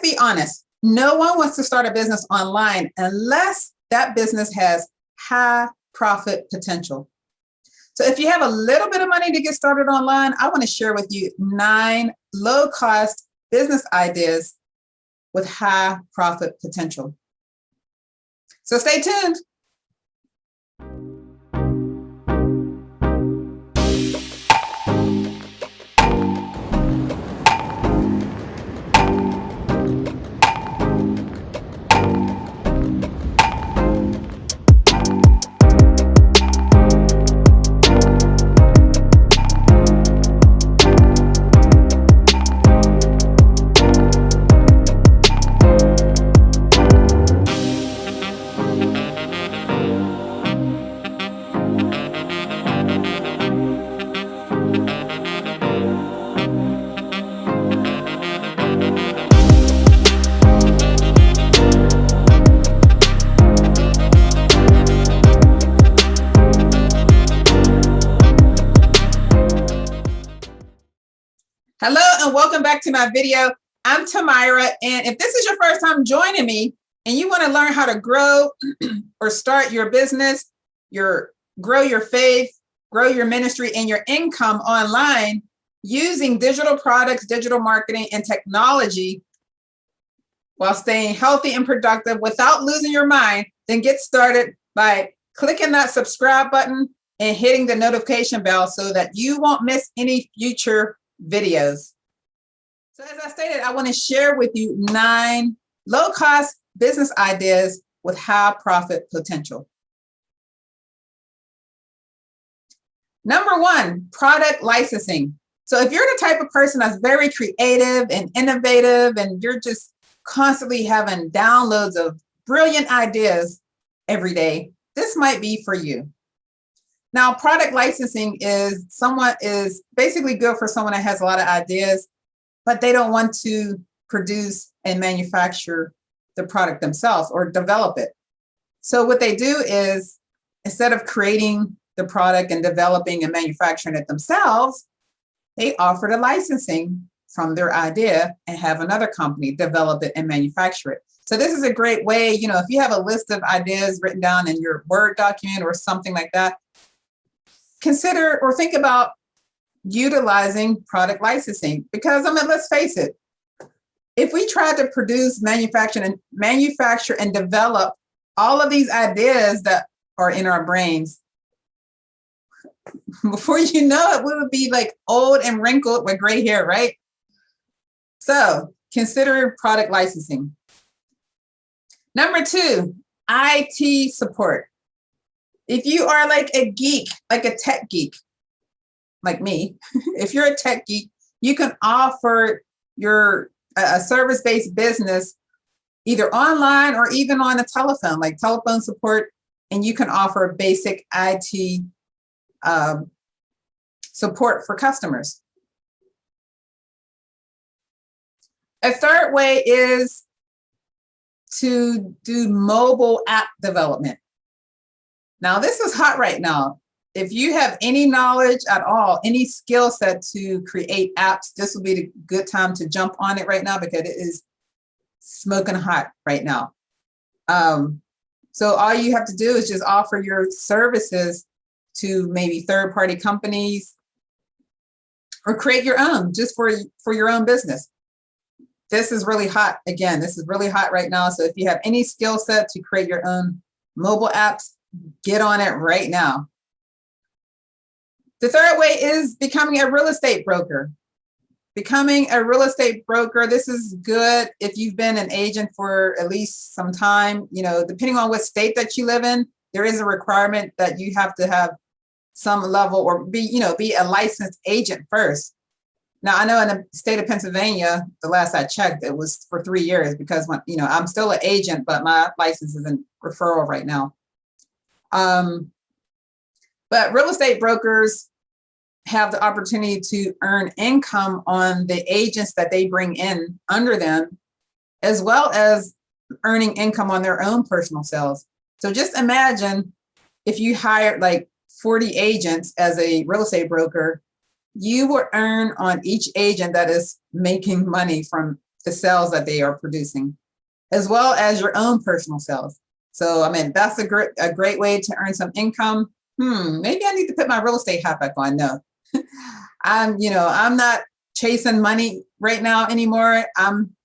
be honest, no one wants to start a business online unless that business has high profit potential. So if you have a little bit of money to get started online, I want to share with you 9 low-cost business ideas with high profit potential. So stay tuned. Hello and welcome back to my video. I'm Tamira, and if this is your first time joining me and you want to learn how to grow or start your business, grow your faith, grow your ministry and your income online using digital products, digital marketing, and technology while staying healthy and productive without losing your mind, then get started by clicking that subscribe button and hitting the notification bell so that you won't miss any future videos. So as I stated, I want to share with you 9 low-cost business ideas with high profit potential. Number 1, product licensing. So if you're the type of person that's very creative and innovative and you're just constantly having downloads of brilliant ideas every day, this might be for you. Now, product licensing is basically good for someone that has a lot of ideas, but they don't want to produce and manufacture the product themselves or develop it. So what they do is, instead of creating the product and developing and manufacturing it themselves, they offer the licensing from their idea and have another company develop it and manufacture it. So this is a great way, if you have a list of ideas written down in your Word document or something like that, consider or think about utilizing product licensing, because let's face it, if we tried to produce, manufacture and develop all of these ideas that are in our brains, before you know it, we would be like old and wrinkled with gray hair, right? So consider product licensing. Number 2, IT support. If you are like a geek, like a tech geek, like me, if you're a tech geek, you can offer a service-based business either online or even on a telephone, like telephone support, and you can offer basic IT support for customers. A third way is to do mobile app development. Now, this is hot right now. If you have any knowledge at all, any skill set to create apps, this will be the good time to jump on it right now, because it is smoking hot right now. So all you have to do is just offer your services to maybe third-party companies or create your own just for your own business. This is really hot. Again, this is really hot right now. So if you have any skill set to create your own mobile apps, get on it right now. The third way is becoming a real estate broker. Becoming a real estate broker, this is good if you've been an agent for at least some time. Depending on what state that you live in, there is a requirement that you have to have some level or be a licensed agent first. Now, I know in the state of Pennsylvania, the last I checked, it was for 3 years, because I'm still an agent, but my license is in referral right now. But real estate brokers have the opportunity to earn income on the agents that they bring in under them, as well as earning income on their own personal sales. So just imagine if you hired like 40 agents as a real estate broker, you would earn on each agent that is making money from the sales that they are producing, as well as your own personal sales. So, I mean, that's a great way to earn some income. Maybe I need to put my real estate hat back on. No, I'm not chasing money right now anymore. I'm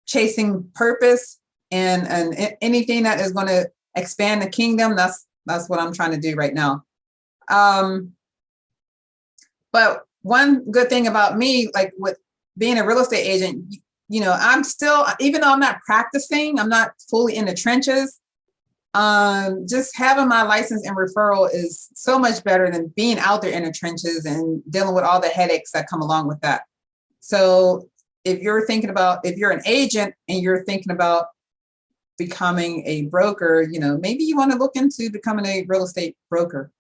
chasing purpose and anything that is going to expand the kingdom. That's what I'm trying to do right now. But one good thing about me, like with being a real estate agent, I'm still, even though I'm not practicing, I'm not fully in the trenches. Just having my license and referral is so much better than being out there in the trenches and dealing with all the headaches that come along with that. So if you're an agent and you're thinking about becoming a broker, maybe you want to look into becoming a real estate broker.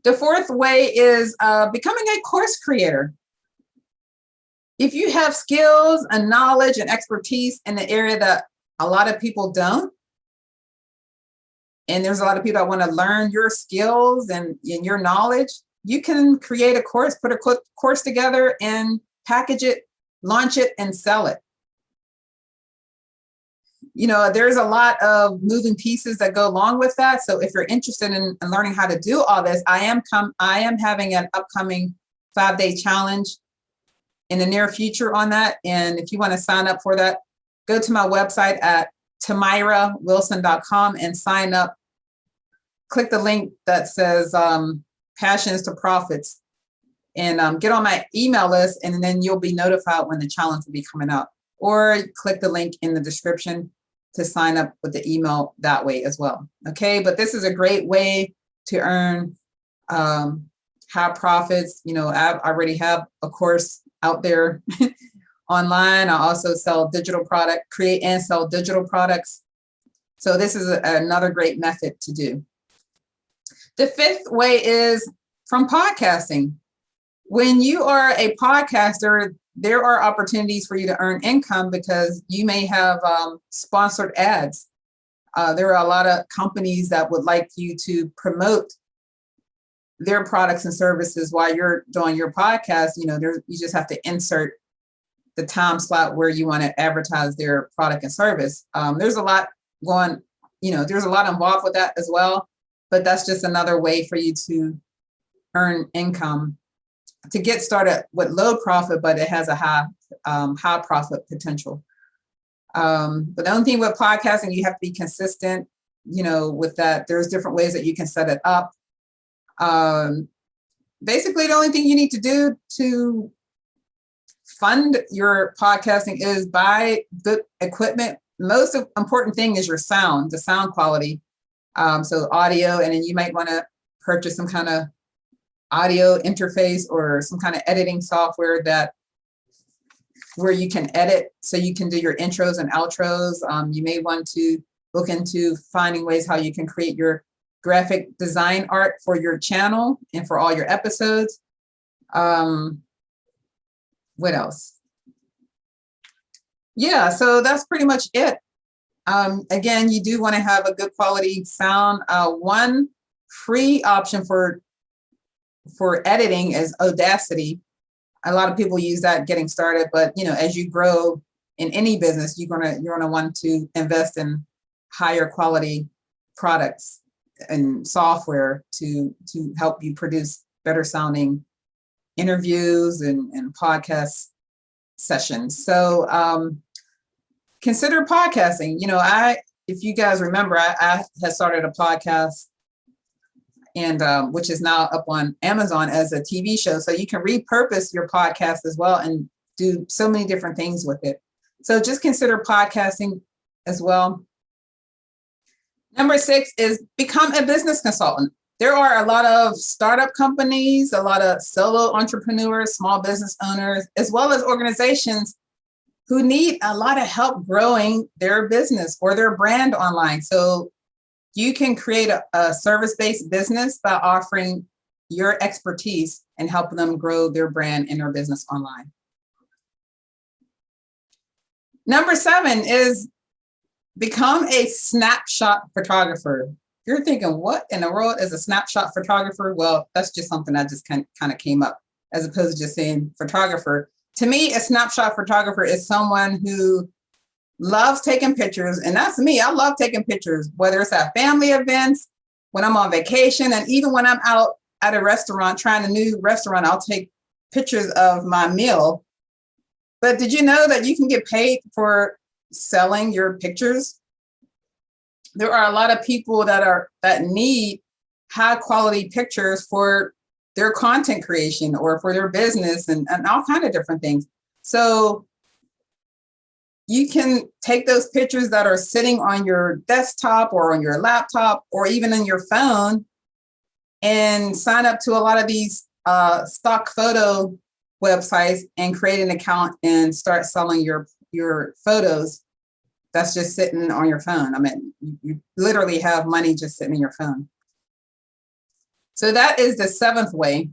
The fourth way is becoming a course creator. If you have skills and knowledge and expertise in the area that a lot of people don't, and there's a lot of people that want to learn your skills and your knowledge, you can create a course, put a course together and package it, launch it, and sell it. There's a lot of moving pieces that go along with that. So if you're interested in learning how to do all this, I am having an upcoming 5-day challenge in the near future on that. And if you want to sign up for that, go to my website at tamirawilson.com and sign up. Click the link that says Passions to Profits and get on my email list, and then you'll be notified when the challenge will be coming out. Or click the link in the description to sign up with the email that way as well. Okay, but this is a great way to earn high profits. I already have a course out there online. I also create and sell digital products. So this is another great method to do. The fifth way is from podcasting. When you are a podcaster, there are opportunities for you to earn income because you may have sponsored ads. There are a lot of companies that would like you to promote their products and services while you're doing your podcast. You just have to insert the time slot where you want to advertise their product and service. There's a lot there's a lot involved with that as well, but that's just another way for you to earn income, to get started with low profit, but it has a high profit potential. But the only thing with podcasting, you have to be consistent, with that. There's different ways that you can set it up. Basically, the only thing you need to do to fund your podcasting is buy good equipment. Most important thing is your sound, the sound quality. So audio, and then you might want to purchase some kind of audio interface or some kind of editing software where you can edit so you can do your intros and outros. You may want to look into finding ways how you can create your graphic design art for your channel and for all your episodes. What else? Yeah, so that's pretty much it. Again, you do want to have a good quality sound. One free option for editing is Audacity. A lot of people use that getting started, but as you grow in any business, you're gonna want to invest in higher quality products and software to help you produce better sounding interviews and podcast sessions. So consider podcasting. If you guys remember, I had started a podcast, and which is now up on Amazon as a TV show. So you can repurpose your podcast as well and do so many different things with it. So just consider podcasting as well. Number 6 is become a business consultant. There are a lot of startup companies, a lot of solo entrepreneurs, small business owners, as well as organizations who need a lot of help growing their business or their brand online. So you can create a service-based business by offering your expertise and helping them grow their brand and their business online. Number 7 is become a snapshot photographer. You're thinking, what in the world is a snapshot photographer? Well, that's just something that just kind of came up, as opposed to just saying photographer. To me, a snapshot photographer is someone who loves taking pictures, and that's me. I love taking pictures, whether it's at family events, when I'm on vacation, and even when I'm out at a restaurant, trying a new restaurant, I'll take pictures of my meal. But did you know that you can get paid for selling your pictures? There are a lot of people that need high quality pictures for their content creation or for their business and all kind of different things. So you can take those pictures that are sitting on your desktop or on your laptop or even in your phone and sign up to a lot of these stock photo websites and create an account and start selling your photos that's just sitting on your phone. I mean, you literally have money just sitting in your phone. So that is the 7th way.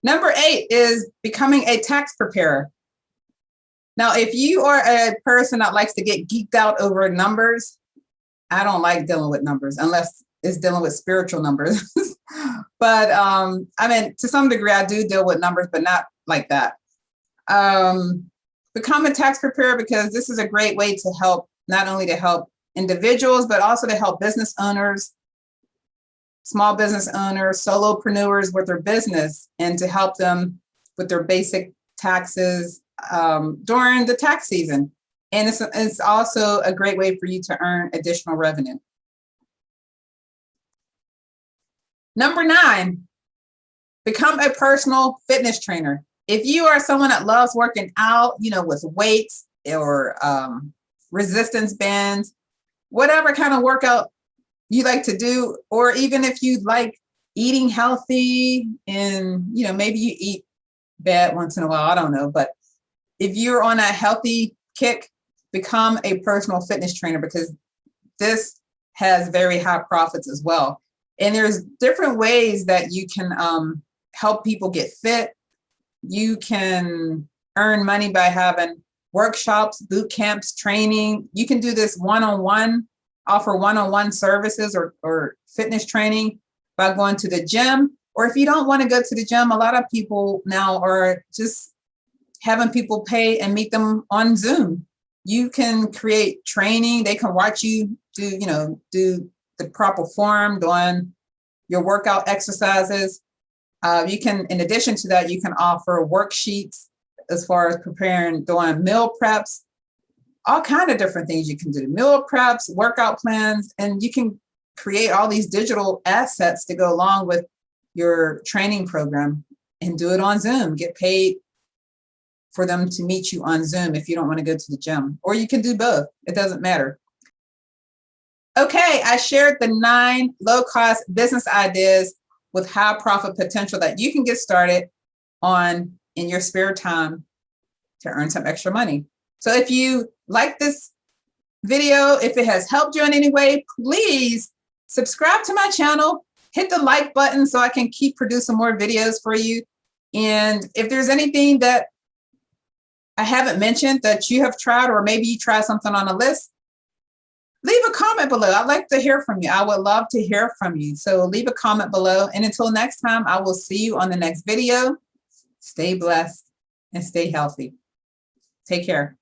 Number 8 is becoming a tax preparer. Now, if you are a person that likes to get geeked out over numbers, I don't like dealing with numbers unless it's dealing with spiritual numbers. But I mean, to some degree, I do deal with numbers, but not like that. Become a tax preparer because this is a great way to help, not only to help individuals, but also to help business owners, small business owners, solopreneurs with their business, and to help them with their basic taxes during the tax season. And it's also a great way for you to earn additional revenue. Number 9, become a personal fitness trainer. If you are someone that loves working out, with weights or resistance bands, whatever kind of workout you like to do, or even if you like eating healthy and, maybe you eat bad once in a while, I don't know. But if you're on a healthy kick, become a personal fitness trainer because this has very high profits as well. And there's different ways that you can help people get fit. You can earn money by having workshops, boot camps, training. You can do this one-on-one, offer one-on-one services or fitness training by going to the gym. Or if you don't want to go to the gym, a lot of people now are just having people pay and meet them on Zoom. You can create training. They can watch you do the proper form, doing your workout exercises. You can, in addition to that, you can offer worksheets as far as doing meal preps, all kind of different things you can do. Meal preps, workout plans, and you can create all these digital assets to go along with your training program and do it on Zoom. Get paid for them to meet you on Zoom if you don't want to go to the gym, or you can do both. It doesn't matter. Okay, I shared the 9 low-cost business ideas with high profit potential that you can get started on in your spare time to earn some extra money. So if you like this video, if it has helped you in any way, please subscribe to my channel, hit the like button so I can keep producing more videos for you. And if there's anything that I haven't mentioned that you have tried, or maybe you try something on a list, leave a comment below. I'd like to hear from you. I would love to hear from you. So leave a comment below. And until next time, I will see you on the next video. Stay blessed and stay healthy. Take care.